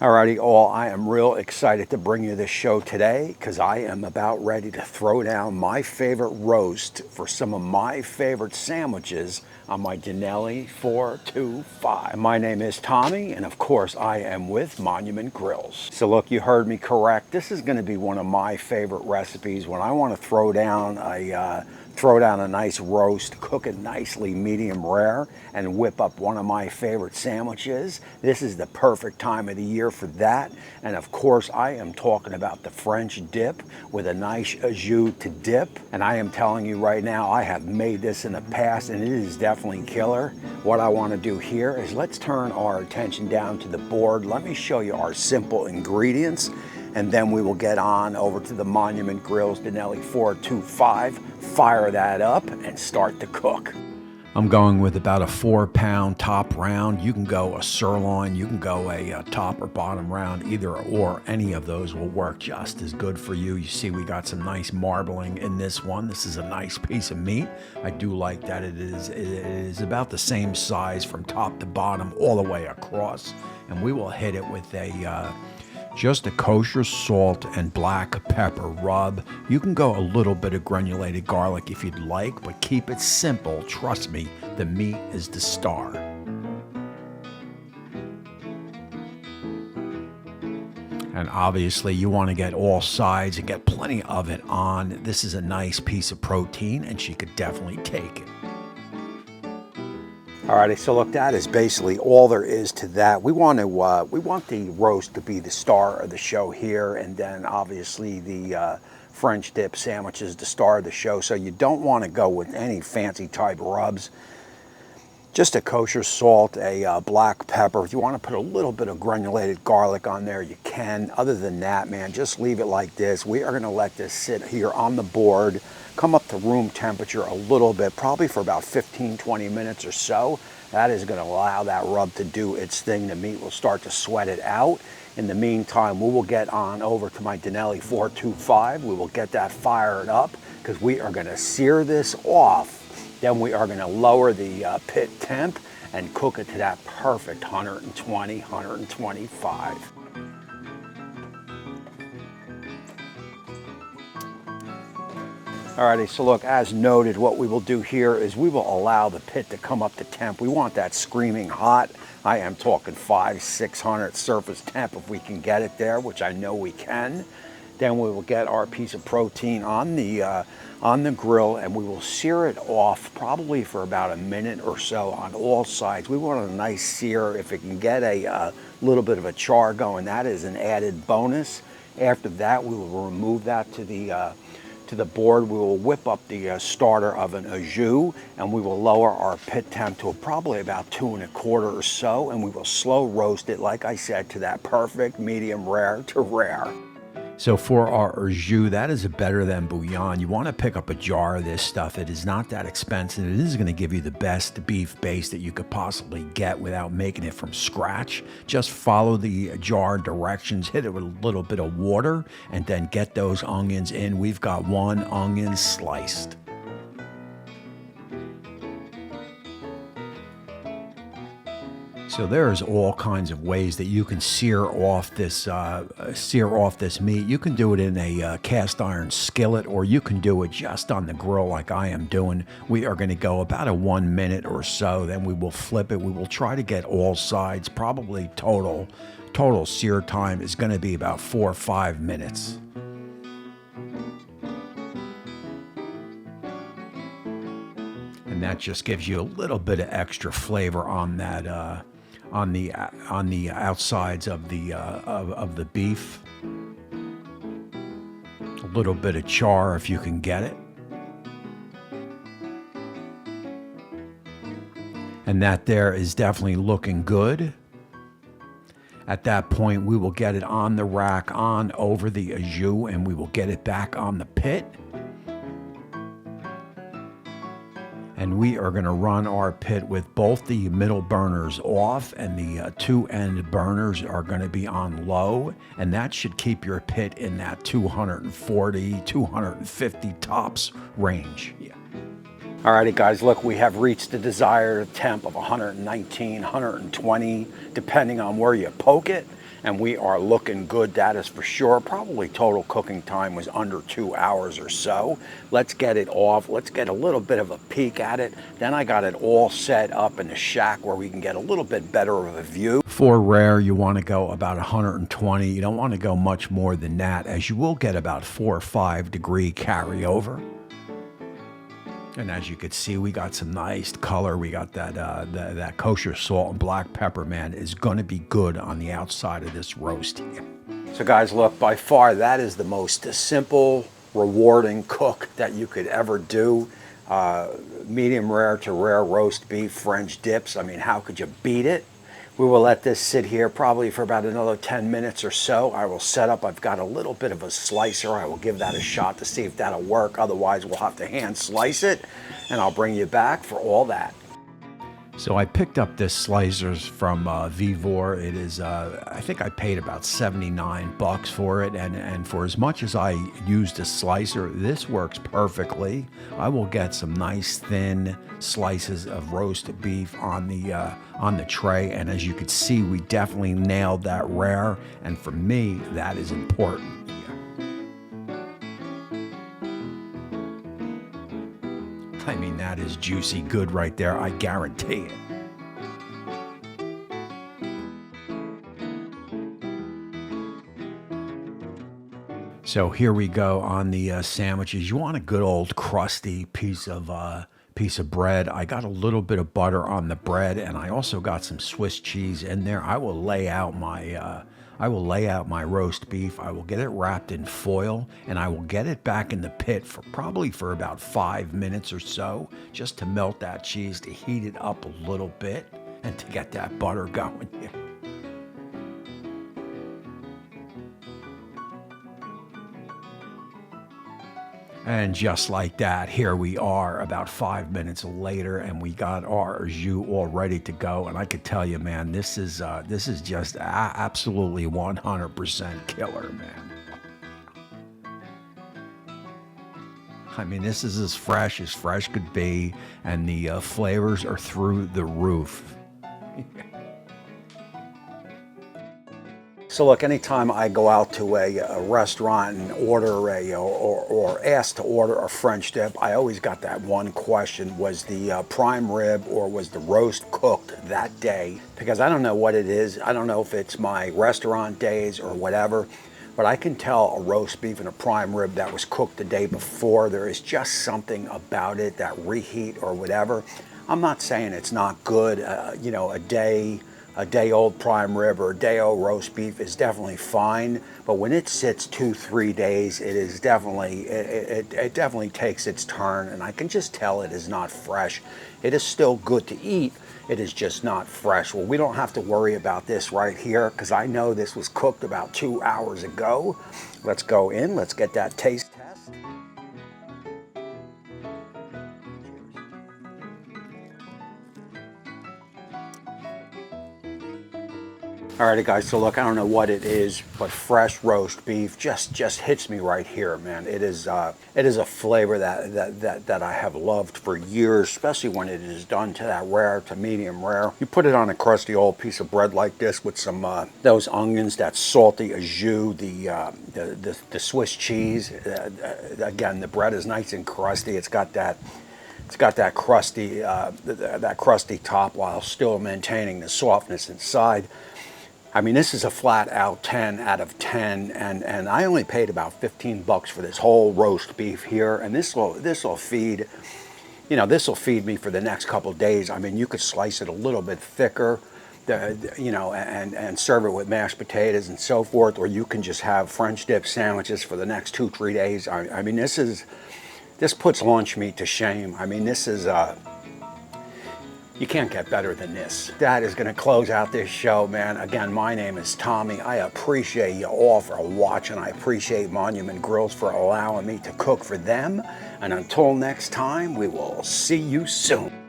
Alrighty, all, I am real excited to bring you this show today because I am about ready to throw down my favorite roast for some of my favorite sandwiches on my Denali 425. My name is Tommy, and of course I am with Monument Grills. So look, you heard me correct. This is going to be one of my favorite recipes when I want to throw down a nice roast, cook it nicely medium rare, and whip up one of my favorite sandwiches. This is the perfect time of the year for that. And of course, I am talking about the French dip with a nice au jus to dip. And I am telling you right now, I have made this in the past and it is definitely killer. What I want to do here is let's turn our attention down to the board. Let me show you our simple ingredients, and then we will get on over to the Monument Grills Denali 425, fire that up, and start to cook. I'm going with about a 4-pound top round. You can go a sirloin, you can go a top or bottom round, either or. Any of those will work just as good for you. You see we got some nice marbling in this one. This is a nice piece of meat. I do like that it is about the same size from top to bottom all the way across. And we will hit it with just a kosher salt and black pepper rub. You can go a little bit of granulated garlic if you'd like, but keep it simple. Trust me, the meat is the star. And obviously you want to get all sides and get plenty of it on. This is a nice piece of protein and she could definitely take it. Alrighty, so look, that is basically all there is to that. We want the roast to be the star of the show here, and then obviously the French dip sandwich is the star of the show. So you don't want to go with any fancy type rubs. Just a kosher salt, a black pepper. If you want to put a little bit of granulated garlic on there, you can. Other than that, man, just leave it like this. We are going to let this sit here on the board, come up to room temperature a little bit, probably for about 15-20 minutes or so. That is going to allow that rub to do its thing. The meat will start to sweat it out. In the meantime, we will get on over to my Denali 425. We will get that fired up because we are going to sear this off. Then we are going to lower the pit temp and cook it to that perfect 120, 125. Alrighty, so look, as noted, what we will do here is we will allow the pit to come up to temp. We want that screaming hot. I am talking 500-600 surface temp if we can get it there, which I know we can. Then we will get our piece of protein on the grill and we will sear it off probably for about a minute or so on all sides. We want a nice sear. If it can get a little bit of a char going, that is an added bonus. After that, we will remove that to the board. We will whip up the starter of an au jus and we will lower our pit temp to probably about 2.25 or so, and we will slow roast it, like I said, to that perfect medium rare to rare. So for our au jus, that is better than bouillon. You want to pick up a jar of this stuff. It is not that expensive. It is going to give you the best beef base that you could possibly get without making it from scratch. Just follow the jar directions, hit it with a little bit of water, and then get those onions in. We've got 1 onion sliced. So there's all kinds of ways that you can sear off this meat. You can do it in a cast iron skillet, or you can do it just on the grill like I am doing. We are going to go about a 1 minute or so, then we will flip it. We will try to get all sides. Probably total sear time is going to be about 4 or 5 minutes. And that just gives you a little bit of extra flavor on that on the outsides of the beef. A little bit of char if you can get it. And that there is definitely looking good. At that point, we will get it on the rack, on over the au jus, and we will get it back on the pit. And we are going to run our pit with both the middle burners off, and the 2 end burners are going to be on low, and that should keep your pit in that 240, 250 tops range. Yeah. Alrighty guys, look, we have reached the desired temp of 119, 120, depending on where you poke it. and we are looking good, that is for sure. Probably total cooking time was under 2 hours or so. Let's get it off. Let's get a little bit of a peek at it. Then I got it all set up in the shack where we can get a little bit better of a view. For rare, you want to go about 120. You don't want to go much more than that, as you will get about 4 or 5 degree carryover. And as you could see, we got some nice color. We got that kosher salt and black pepper, man, is going to be good on the outside of this roast here. So guys, look, by far, that is the most simple, rewarding cook that you could ever do. Medium rare to rare roast beef, French dips. I mean, how could you beat it? We will let this sit here probably for about another 10 minutes or so. I will set up, I've got a little bit of a slicer. I will give that a shot to see if that'll work. Otherwise, we'll have to hand slice it, and I'll bring you back for all that. So I picked up this slicers from Vivor. It is, I think I paid about $79 for it, and for as much as I used a slicer, this works perfectly. I will get some nice thin slices of roast beef on the tray, and as you can see, we definitely nailed that rare, and for me, that is important. I mean, that is juicy good right there, I guarantee it. So here we go on the sandwiches. You want a good old crusty piece of bread. I got a little bit of butter on the bread, and I also got some Swiss cheese in there. I will lay out my roast beef. I will get it wrapped in foil, and I will get it back in the pit for probably about 5 minutes or so, just to melt that cheese, to heat it up a little bit, and to get that butter going here. And just like that, here we are about 5 minutes later, and we got our jus all ready to go. And I could tell you, man, this is just absolutely 100% killer, man. I mean, this is as fresh could be, and the flavors are through the roof. So look, anytime I go out to a restaurant and order or ask to order a French dip, I always got that one question: was the prime rib or was the roast cooked that day? Because I don't know what it is. I don't know if it's my restaurant days or whatever, but I can tell a roast beef and a prime rib that was cooked the day before. There is just something about it, that reheat or whatever. I'm not saying it's not good. You know, a day old prime rib or a day old roast beef is definitely fine, but when it sits 2-3 days, it is definitely it definitely takes its turn, and I can just tell it is not fresh. It is still good to eat, it is just not fresh. Well, we don't have to worry about this right here, because I know this was cooked about 2 hours ago. Let's go in, let's get that taste test. Alrighty guys, so look, I don't know what it is, but fresh roast beef just hits me right here, man. It is a flavor that I have loved for years, especially when it is done to that rare to medium rare. You put it on a crusty old piece of bread like this with some those onions, that salty au jus, the Swiss cheese. Again, the bread is nice and crusty. It's got that crusty top while still maintaining the softness inside. I mean, this is a flat out 10 out of 10, and I only paid about $15 for this whole roast beef here, and this will feed, you know, this will feed me for the next couple of days. I mean, you could slice it a little bit thicker, you know, and serve it with mashed potatoes and so forth, or you can just have French dip sandwiches for the next 2-3 days. I mean, this puts lunch meat to shame. I mean, this is you can't get better than this. That is going to close out this show, man. Again, my name is Tommy. I appreciate you all for watching. I appreciate Monument Grills for allowing me to cook for them. And until next time, we will see you soon.